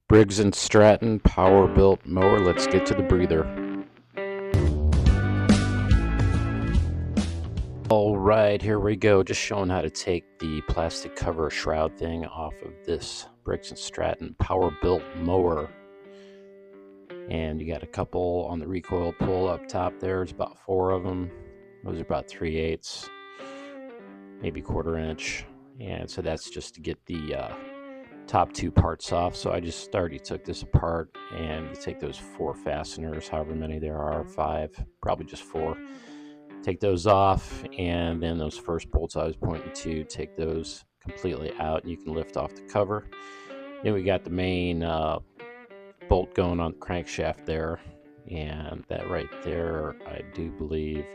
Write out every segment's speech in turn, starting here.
Briggs Stratton Power Bilt Mower. Let's get to the breather. Alright, here we go. Just showing how to take the plastic cover shroud thing off of this Briggs Stratton Power Bilt Mower. And you got a couple on the recoil pull up top there. There's about 4 of them. Those are about 3/8, maybe 1/4 inch. And so that's just to get the top 2 parts off. So I just already took this apart, and you take those 4 fasteners, however many there are, 5, probably just 4. Take those off, and then those first bolts I was pointing to, take those completely out, and you can lift off the cover. Then we got the main bolt going on the crankshaft there, and that right there I do believe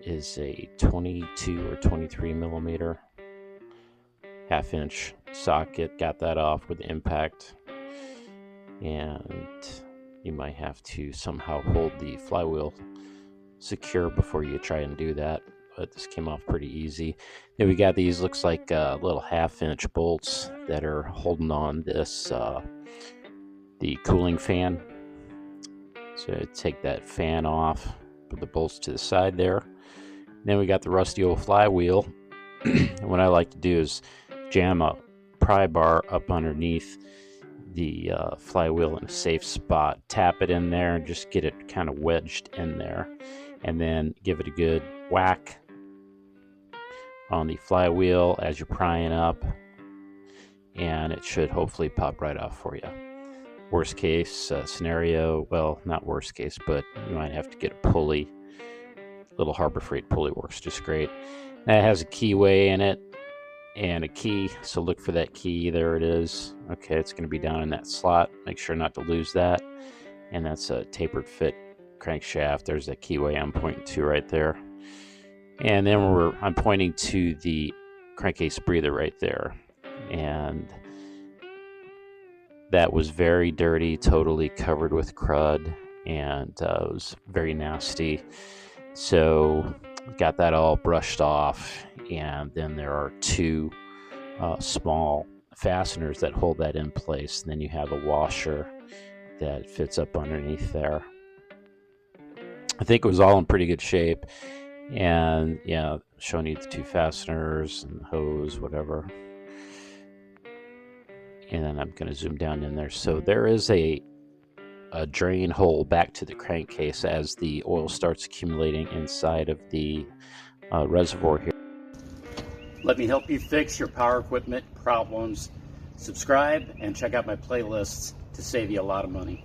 is a 22 or 23 millimeter 1/2 inch socket. Got that off with the impact, and you might have to somehow hold the flywheel secure before you try and do that, but this came off pretty easy. Then we got these, looks like little 1/2 inch bolts that are holding on this the cooling fan. So take that fan off, put the bolts to the side there. Then we got the rusty old flywheel. And what I like to do is jam a pry bar up underneath the flywheel in a safe spot, tap it in there, and just get it kind of wedged in there, and then give it a good whack on the flywheel as you're prying up, and it should hopefully pop right off for you. Worst case scenario, well, not worst case, but you might have to get a pulley. Little Harbor Freight pulley works just great. That has a keyway in it and a key, so look for that key. There it is. Okay, it's going to be down in that slot. Make sure not to lose that. And that's a tapered fit crankshaft. There's that keyway I'm pointing to right there. And then I'm pointing to the crankcase breather right there. And that was very dirty, totally covered with crud, and it was very nasty. So got that all brushed off, and then there are 2 small fasteners that hold that in place, and then you have a washer that fits up underneath there. I think it was all in pretty good shape, and yeah, showing you the 2 fasteners and the hose, whatever. And then I'm going to zoom down in there. So there is a drain hole back to the crankcase as the oil starts accumulating inside of the reservoir here. Let me help you fix your power equipment problems. Subscribe and check out my playlists to save you a lot of money.